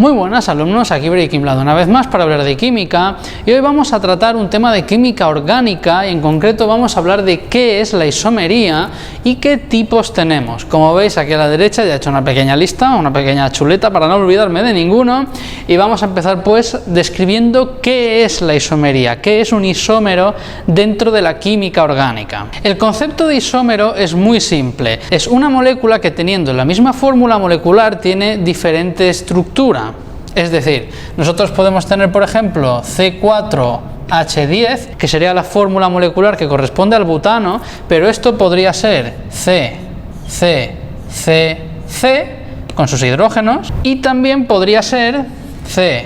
Muy buenas alumnos, aquí Breaking Bad una vez más para hablar de química, y hoy vamos a tratar un tema de química orgánica y en concreto vamos a hablar de qué es la isomería y qué tipos tenemos. Como veis aquí a la derecha ya he hecho una pequeña lista, una pequeña chuleta para no olvidarme de ninguno, y vamos a empezar pues describiendo qué es la isomería, qué es un isómero dentro de la química orgánica. El concepto de isómero es muy simple, es una molécula que teniendo la misma fórmula molecular tiene diferente estructura. Es decir, nosotros podemos tener, por ejemplo, C4H10, que sería la fórmula molecular que corresponde al butano, pero esto podría ser C con sus hidrógenos, y también podría ser C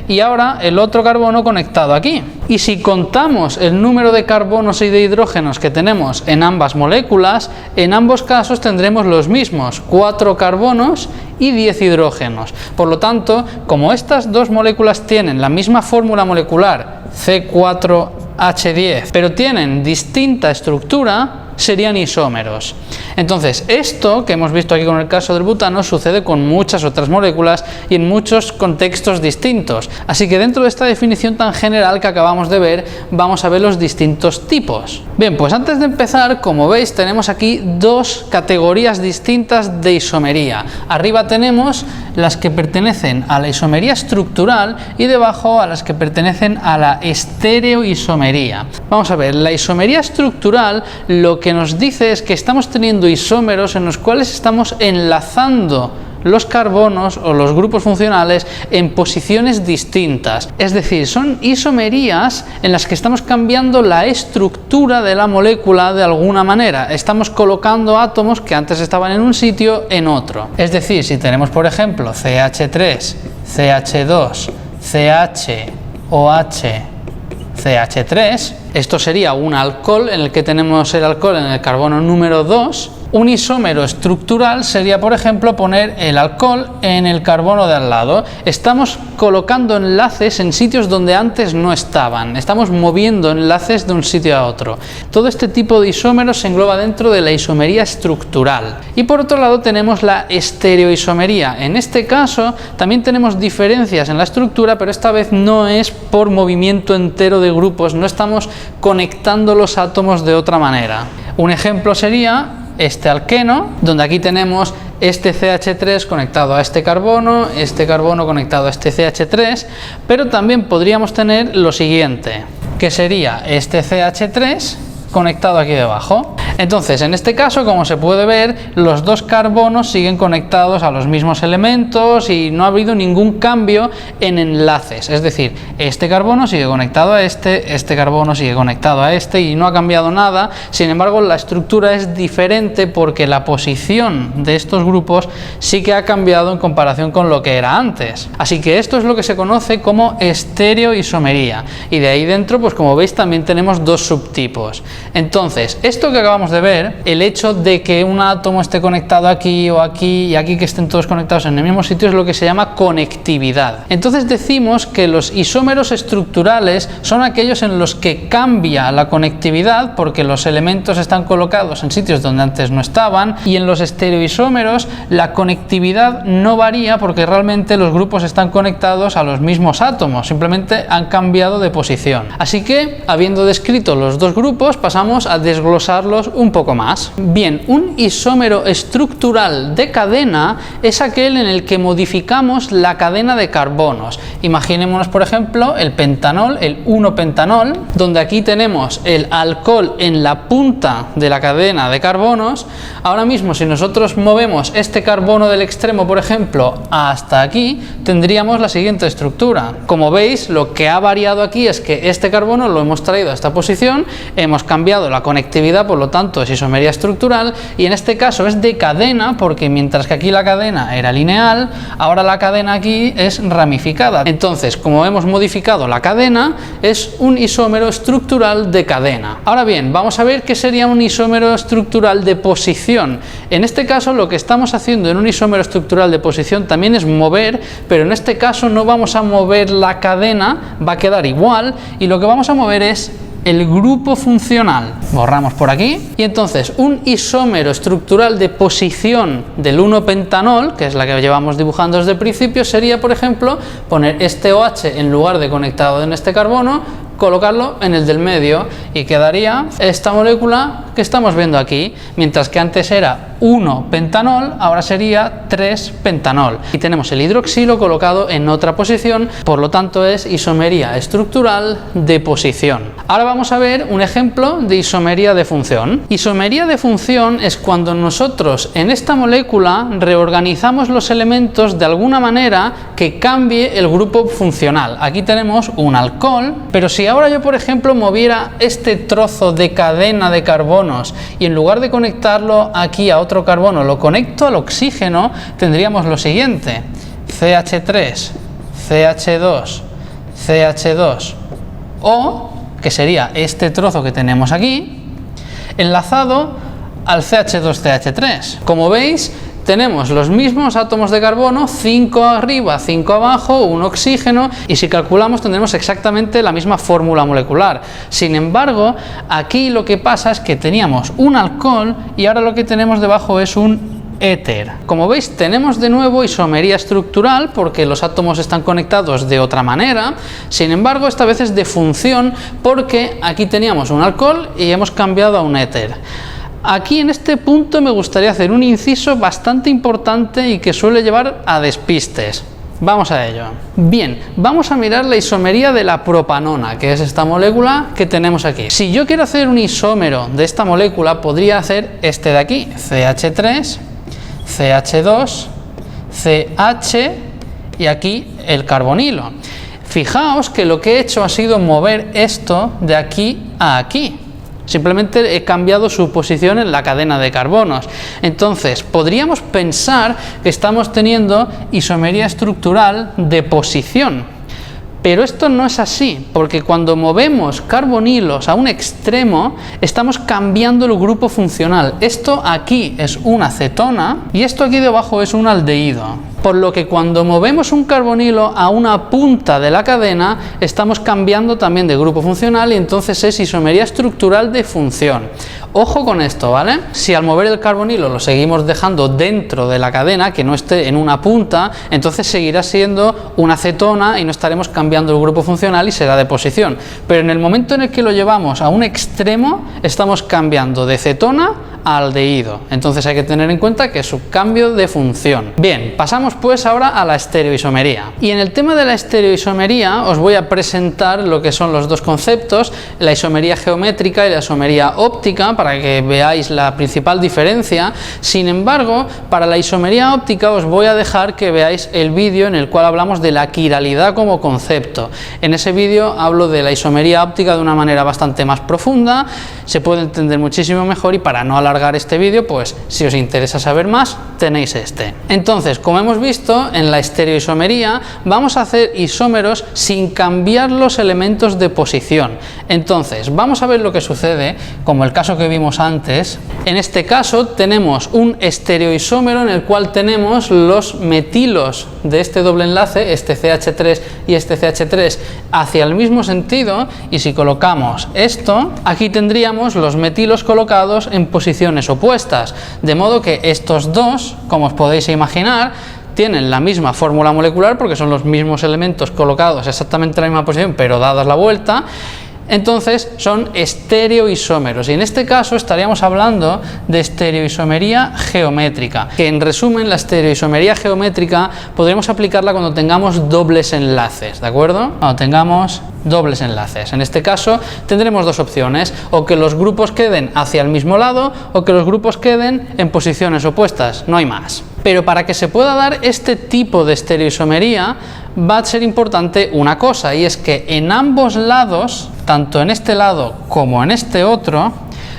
y ahora el otro carbono conectado aquí. Y si contamos el número de carbonos y de hidrógenos que tenemos en ambas moléculas, en ambos casos tendremos los mismos, 4 carbonos y 10 hidrógenos. Por lo tanto, como estas dos moléculas tienen la misma fórmula molecular, C4H10, pero tienen distinta estructura, serían isómeros. Entonces, esto que hemos visto aquí con el caso del butano sucede con muchas otras moléculas y en muchos contextos distintos. Así que dentro de esta definición tan general que acabamos de ver, vamos a ver los distintos tipos. Bien, pues antes de empezar, como veis, tenemos aquí dos categorías distintas de isomería. Arriba tenemos las que pertenecen a la isomería estructural y debajo a las que pertenecen a la estereoisomería. Vamos a ver, la isomería estructural lo que nos dice es que estamos teniendo isómeros en los cuales estamos enlazando los carbonos o los grupos funcionales en posiciones distintas. Es decir, son isomerías en las que estamos cambiando la estructura de la molécula de alguna manera. Estamos colocando átomos que antes estaban en un sitio en otro. Es decir, si tenemos por ejemplo CH3, CH2, CH, CH3, esto sería un alcohol en el que tenemos el alcohol en el carbono número 2. Un isómero estructural sería, por ejemplo, poner el alcohol en el carbono de al lado. Estamos colocando enlaces en sitios donde antes no estaban. Estamos moviendo enlaces de un sitio a otro. Todo este tipo de isómeros se engloba dentro de la isomería estructural. Y por otro lado tenemos la estereoisomería. En este caso también tenemos diferencias en la estructura, pero esta vez no es por movimiento entero de grupos. No estamos conectando los átomos de otra manera. Un ejemplo sería este alqueno, donde aquí tenemos este CH3 conectado a este carbono conectado a este CH3, pero también podríamos tener lo siguiente, que sería este CH3 conectado aquí debajo. Entonces, en este caso, como se puede ver, los dos carbonos siguen conectados a los mismos elementos y no ha habido ningún cambio en enlaces. Es decir, este carbono sigue conectado a este carbono sigue conectado a este y no ha cambiado nada. Sin embargo, la estructura es diferente porque la posición de estos grupos sí que ha cambiado en comparación con lo que era antes. Así que esto es lo que se conoce como estereoisomería. Y de ahí dentro, pues como veis, también tenemos dos subtipos. Entonces, esto que acabamos de ver, el hecho de que un átomo esté conectado aquí o aquí y aquí que estén todos conectados en el mismo sitio es lo que se llama conectividad. Entonces decimos que los isómeros estructurales son aquellos en los que cambia la conectividad porque los elementos están colocados en sitios donde antes no estaban, y en los estereoisómeros la conectividad no varía porque realmente los grupos están conectados a los mismos átomos, simplemente han cambiado de posición. Así que, habiendo descrito los dos grupos, pasamos a desglosarlos un poco más. Bien, un isómero estructural de cadena es aquel en el que modificamos la cadena de carbonos. Imaginémonos, por ejemplo, el pentanol, el 1-pentanol, donde aquí tenemos el alcohol en la punta de la cadena de carbonos. Ahora mismo, si nosotros movemos este carbono del extremo, por ejemplo, hasta aquí, tendríamos la siguiente estructura. Como veis, lo que ha variado aquí es que este carbono lo hemos traído a esta posición, hemos cambiado la conectividad, por lo tanto es isomería estructural, y en este caso es de cadena porque mientras que aquí la cadena era lineal, ahora la cadena aquí es ramificada. Entonces, como hemos modificado la cadena, es un isómero estructural de cadena. Ahora bien, vamos a ver qué sería un isómero estructural de posición. En este caso lo que estamos haciendo en un isómero estructural de posición también es mover, pero en este caso no vamos a mover la cadena, va a quedar igual, y lo que vamos a mover es el grupo funcional. Borramos por aquí. Y entonces un isómero estructural de posición del 1-pentanol, que es la que llevamos dibujando desde el principio, sería, por ejemplo, poner este OH en lugar de conectado en este carbono, colocarlo en el del medio y quedaría esta molécula que estamos viendo aquí. Mientras que antes era 1-pentanol, ahora sería 3-pentanol. Y tenemos el hidroxilo colocado en otra posición, por lo tanto es isomería estructural de posición. Ahora vamos a ver un ejemplo de isomería de función. Isomería de función es cuando nosotros en esta molécula reorganizamos los elementos de alguna manera que cambie el grupo funcional. Aquí tenemos un alcohol, pero si ahora yo, por ejemplo, moviera este trozo de cadena de carbonos y en lugar de conectarlo aquí a otro carbono lo conecto al oxígeno, tendríamos lo siguiente: CH3, CH2, CH2, O, que sería este trozo que tenemos aquí, enlazado al CH2CH3. Como veis, tenemos los mismos átomos de carbono, 5 arriba, 5 abajo, un oxígeno, y si calculamos tendremos exactamente la misma fórmula molecular. Sin embargo, aquí lo que pasa es que teníamos un alcohol y ahora lo que tenemos debajo es un éter. Como veis, tenemos de nuevo isomería estructural porque los átomos están conectados de otra manera. Sin embargo, esta vez es de función porque aquí teníamos un alcohol y hemos cambiado a un éter. Aquí en este punto me gustaría hacer un inciso bastante importante y que suele llevar a despistes. Vamos a ello. Bien, vamos a mirar la isomería de la propanona, que es esta molécula que tenemos aquí. Si yo quiero hacer un isómero de esta molécula, podría hacer este de aquí, CH3, CH2, CH y aquí el carbonilo. Fijaos que lo que he hecho ha sido mover esto de aquí a aquí. Simplemente he cambiado su posición en la cadena de carbonos. Entonces, podríamos pensar que estamos teniendo isomería estructural de posición. Pero esto no es así, porque cuando movemos carbonilos a un extremo, estamos cambiando el grupo funcional. Esto aquí es una cetona y esto aquí debajo es un aldehído. Por lo que cuando movemos un carbonilo a una punta de la cadena, estamos cambiando también de grupo funcional y entonces es isomería estructural de función. Ojo con esto, ¿vale? Si al mover el carbonilo lo seguimos dejando dentro de la cadena, que no esté en una punta, entonces seguirá siendo una cetona y no estaremos cambiando el grupo funcional y será de posición. Pero en el momento en el que lo llevamos a un extremo, estamos cambiando de cetona a aldehído. Entonces hay que tener en cuenta que es un cambio de función. Bien, pasamos pues ahora a la estereoisomería. Y en el tema de la estereoisomería os voy a presentar lo que son los dos conceptos, la isomería geométrica y la isomería óptica, para que veáis la principal diferencia. Sin embargo, para la isomería óptica os voy a dejar que veáis el vídeo en el cual hablamos de la quiralidad como concepto. En ese vídeo hablo de la isomería óptica de una manera bastante más profunda, se puede entender muchísimo mejor, y para no alargar este vídeo, pues si os interesa saber más, tenéis este. Entonces, como hemos visto, en la estereoisomería vamos a hacer isómeros sin cambiar los elementos de posición. Entonces, vamos a ver lo que sucede, como el caso que vimos antes. En este caso tenemos un estereoisómero en el cual tenemos los metilos de este doble enlace, este CH3 y este CH3, hacia el mismo sentido, y si colocamos esto, aquí tendríamos los metilos colocados en posiciones opuestas, de modo que estos dos, como os podéis imaginar, tienen la misma fórmula molecular porque son los mismos elementos colocados exactamente en la misma posición pero dadas la vuelta. Entonces son estereoisómeros, y en este caso estaríamos hablando de estereoisomería geométrica, que en resumen la estereoisomería geométrica podremos aplicarla cuando tengamos dobles enlaces, ¿de acuerdo? Cuando tengamos dobles enlaces. En este caso tendremos dos opciones, o que los grupos queden hacia el mismo lado o que los grupos queden en posiciones opuestas, no hay más. Pero para que se pueda dar este tipo de estereoisomería va a ser importante una cosa, y es que en ambos lados, tanto en este lado como en este otro,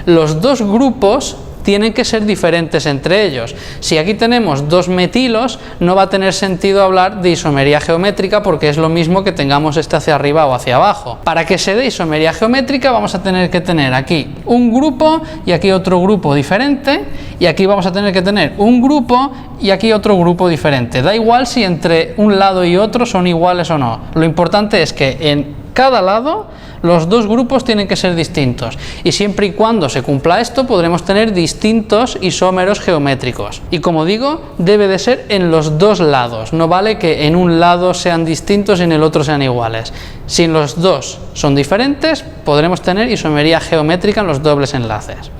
los dos grupos tienen que ser diferentes entre ellos. Si aquí tenemos dos metilos, no va a tener sentido hablar de isomería geométrica porque es lo mismo que tengamos este hacia arriba o hacia abajo. Para que se dé isomería geométrica vamos a tener que tener aquí un grupo y aquí otro grupo diferente, y aquí vamos a tener que tener un grupo y aquí otro grupo diferente. Da igual si entre un lado y otro son iguales o no. Lo importante es que en cada lado los dos grupos tienen que ser distintos, y siempre y cuando se cumpla esto podremos tener distintos isómeros geométricos. Y como digo, debe de ser en los dos lados, no vale que en un lado sean distintos y en el otro sean iguales. Si los dos son diferentes, podremos tener isomería geométrica en los dobles enlaces.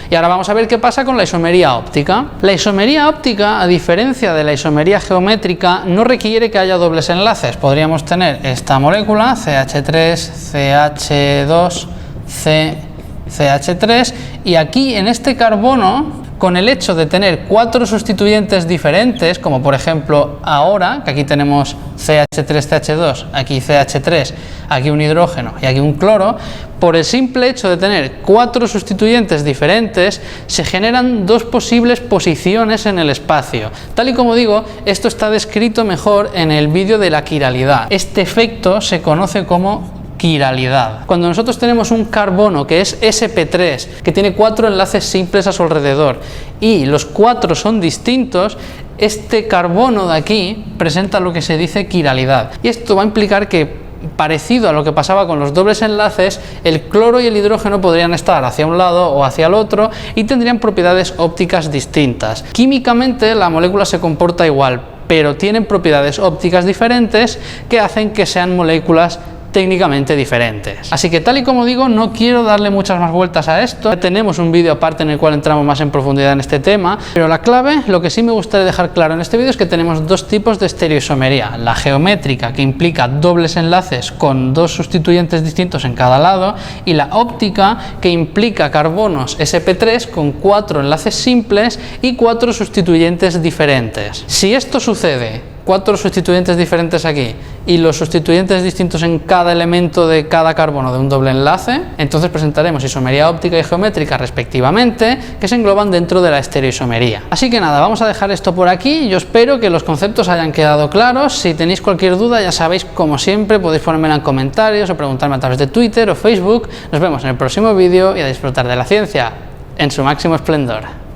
Y ahora vamos a ver qué pasa con la isomería óptica. La isomería óptica, a diferencia de la isomería geométrica, no requiere que haya dobles enlaces. Podríamos tener esta molécula, CH3, CH2, CH3, y aquí en este carbono, con el hecho de tener 4 sustituyentes diferentes, como por ejemplo ahora, que aquí tenemos CH3, CH2, aquí CH3, aquí un hidrógeno y aquí un cloro, por el simple hecho de tener 4 sustituyentes diferentes, se generan dos posibles posiciones en el espacio. Tal y como digo, esto está descrito mejor en el vídeo de la quiralidad. Este efecto se conoce como quiralidad. Cuando nosotros tenemos un carbono que es sp3, que tiene 4 enlaces simples a su alrededor, y los 4 son distintos, este carbono de aquí presenta lo que se dice quiralidad. Y esto va a implicar que, parecido a lo que pasaba con los dobles enlaces, el cloro y el hidrógeno podrían estar hacia un lado o hacia el otro y tendrían propiedades ópticas distintas. Químicamente la molécula se comporta igual, pero tienen propiedades ópticas diferentes que hacen que sean moléculas técnicamente diferentes. Así que, tal y como digo, no quiero darle muchas más vueltas a esto. Tenemos un vídeo aparte en el cual entramos más en profundidad en este tema, pero la clave, lo que sí me gustaría dejar claro en este vídeo, es que tenemos dos tipos de estereoisomería: la geométrica, que implica dobles enlaces con dos sustituyentes distintos en cada lado, y la óptica, que implica carbonos sp3 con 4 enlaces simples y 4 sustituyentes diferentes. Si esto sucede, 4 sustituyentes diferentes aquí y los sustituyentes distintos en cada elemento de cada carbono de un doble enlace, entonces presentaremos isomería óptica y geométrica respectivamente, que se engloban dentro de la estereoisomería. Así que nada, vamos a dejar esto por aquí. Yo espero que los conceptos hayan quedado claros. Si tenéis cualquier duda, ya sabéis, como siempre, podéis ponérmela en comentarios o preguntarme a través de Twitter o Facebook. Nos vemos en el próximo vídeo y a disfrutar de la ciencia en su máximo esplendor.